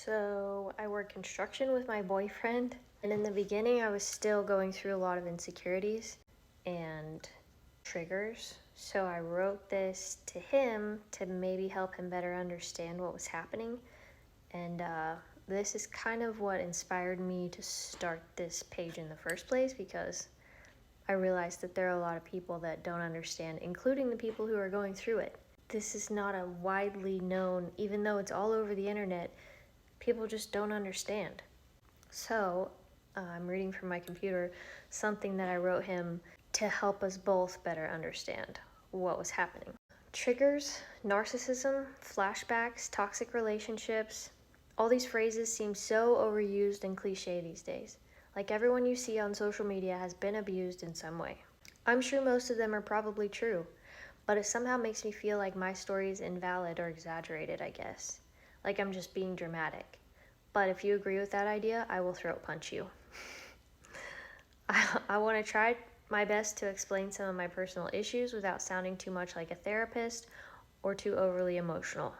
So I work construction with my boyfriend, and in the beginning, I was still going through a lot of insecurities and triggers. So I wrote this to him to maybe help him better understand what was happening. And this is kind of what inspired me to start this page in the first place, because I realized that there are a lot of people that don't understand, including the people who are going through it. This is not a widely known, even though it's all over the internet, people just don't understand. So I'm reading from my computer something that I wrote him to help us both better understand what was happening. Triggers, narcissism, flashbacks, toxic relationships, all these phrases seem so overused and cliche these days. Like everyone you see on social media has been abused in some way. I'm sure most of them are probably true, but it somehow makes me feel like my story is invalid or exaggerated, I guess. Like I'm just being dramatic. But if you agree with that idea, I will throat punch you. I want to try my best to explain some of my personal issues without sounding too much like a therapist or too overly emotional.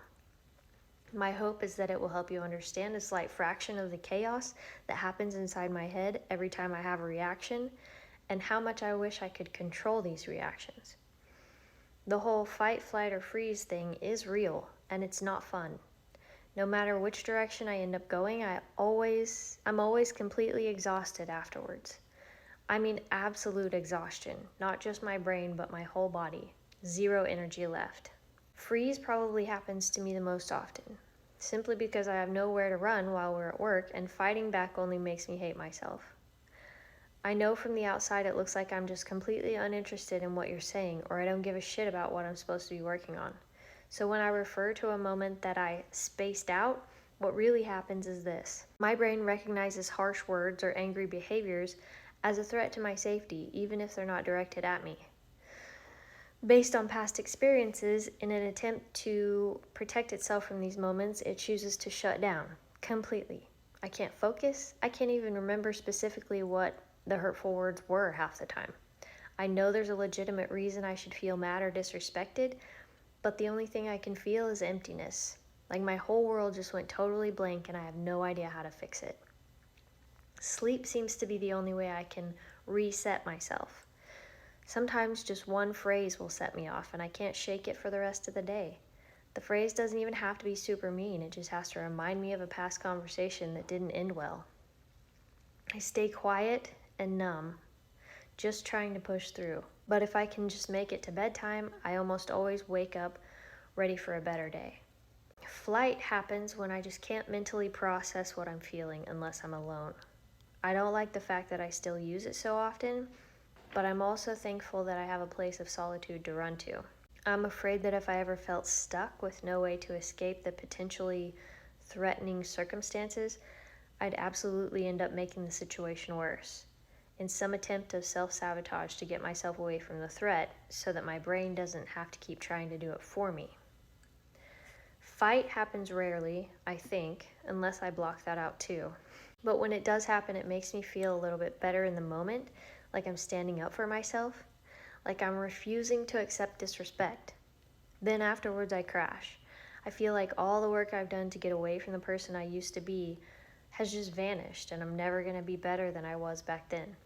My hope is that it will help you understand a slight fraction of the chaos that happens inside my head every time I have a reaction, and how much I wish I could control these reactions. The whole fight, flight, or freeze thing is real, and it's not fun. No matter which direction I end up going, I'm always completely exhausted afterwards. I mean absolute exhaustion, not just my brain, but my whole body. Zero energy left. Freeze probably happens to me the most often, simply because I have nowhere to run while we're at work, and fighting back only makes me hate myself. I know from the outside it looks like I'm just completely uninterested in what you're saying, or I don't give a shit about what I'm supposed to be working on. So when I refer to a moment that I spaced out, what really happens is this. My brain recognizes harsh words or angry behaviors as a threat to my safety, even if they're not directed at me. Based on past experiences, in an attempt to protect itself from these moments, it chooses to shut down completely. I can't focus. I can't even remember specifically what the hurtful words were half the time. I know there's a legitimate reason I should feel mad or disrespected, but the only thing I can feel is emptiness. Like my whole world just went totally blank and I have no idea how to fix it. Sleep seems to be the only way I can reset myself. Sometimes just one phrase will set me off and I can't shake it for the rest of the day. The phrase doesn't even have to be super mean, it just has to remind me of a past conversation that didn't end well. I stay quiet and numb, just trying to push through. But if I can just make it to bedtime, I almost always wake up ready for a better day. Flight happens when I just can't mentally process what I'm feeling unless I'm alone. I don't like the fact that I still use it so often, but I'm also thankful that I have a place of solitude to run to. I'm afraid that if I ever felt stuck with no way to escape the potentially threatening circumstances, I'd absolutely end up making the situation worse, in some attempt of self-sabotage to get myself away from the threat so that my brain doesn't have to keep trying to do it for me. Fight happens rarely, I think, unless I block that out too. But when it does happen, it makes me feel a little bit better in the moment, like I'm standing up for myself, like I'm refusing to accept disrespect. Then afterwards I crash. I feel like all the work I've done to get away from the person I used to be has just vanished, and I'm never going to be better than I was back then.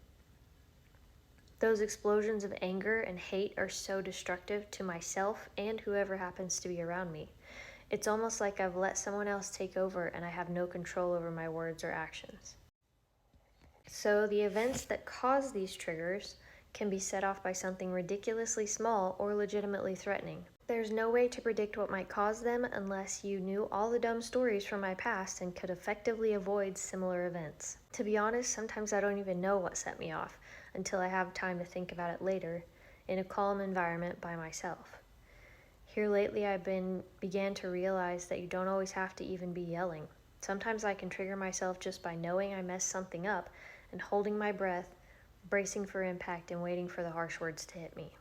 Those explosions of anger and hate are so destructive to myself and whoever happens to be around me. It's almost like I've let someone else take over and I have no control over my words or actions. So the events that cause these triggers can be set off by something ridiculously small or legitimately threatening. There's no way to predict what might cause them unless you knew all the dumb stories from my past and could effectively avoid similar events. To be honest, sometimes I don't even know what set me off until I have time to think about it later in a calm environment by myself. Here lately I began to realize that you don't always have to even be yelling. Sometimes I can trigger myself just by knowing I messed something up and holding my breath, bracing for impact and waiting for the harsh words to hit me.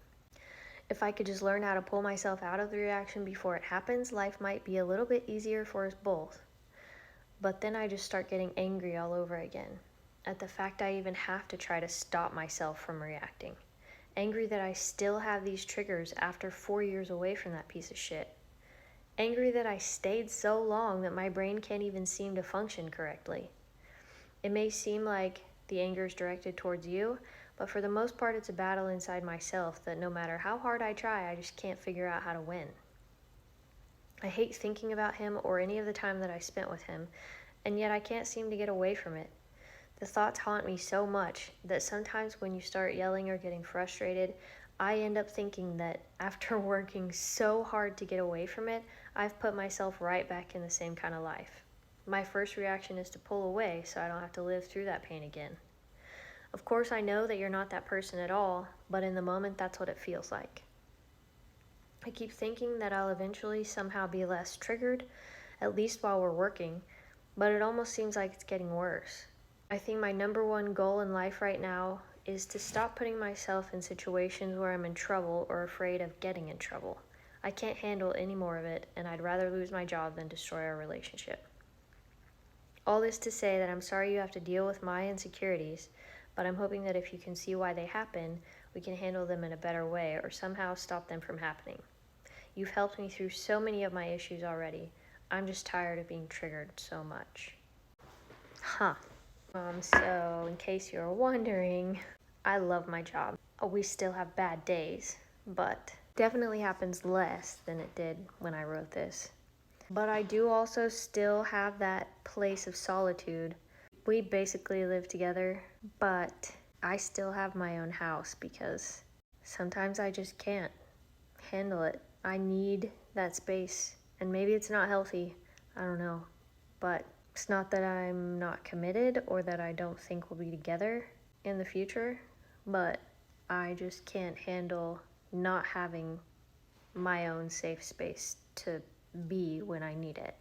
If I could just learn how to pull myself out of the reaction before it happens, life might be a little bit easier for us both. But then I just start getting angry all over again, at the fact I even have to try to stop myself from reacting. Angry that I still have these triggers after 4 years away from that piece of shit. Angry that I stayed so long that my brain can't even seem to function correctly. It may seem like the anger is directed towards you, but for the most part it's a battle inside myself that no matter how hard I try, I just can't figure out how to win. I hate thinking about him or any of the time that I spent with him, and yet I can't seem to get away from it. The thoughts haunt me so much that sometimes when you start yelling or getting frustrated, I end up thinking that after working so hard to get away from it, I've put myself right back in the same kind of life. My first reaction is to pull away so I don't have to live through that pain again. Of course, I know that you're not that person at all, but in the moment, that's what it feels like. I keep thinking that I'll eventually somehow be less triggered, at least while we're working, but it almost seems like it's getting worse. I think my number one goal in life right now is to stop putting myself in situations where I'm in trouble or afraid of getting in trouble. I can't handle any more of it, and I'd rather lose my job than destroy our relationship. All this to say that I'm sorry you have to deal with my insecurities, but I'm hoping that if you can see why they happen, we can handle them in a better way or somehow stop them from happening. You've helped me through so many of my issues already. I'm just tired of being triggered so much. So in case you're wondering, I love my job. We still have bad days, but definitely happens less than it did when I wrote this. But I do also still have that place of solitude. We basically live together, but I still have my own house because sometimes I just can't handle it. I need that space, and maybe it's not healthy, I don't know, but it's not that I'm not committed or that I don't think we'll be together in the future, but I just can't handle not having my own safe space to be when I need it.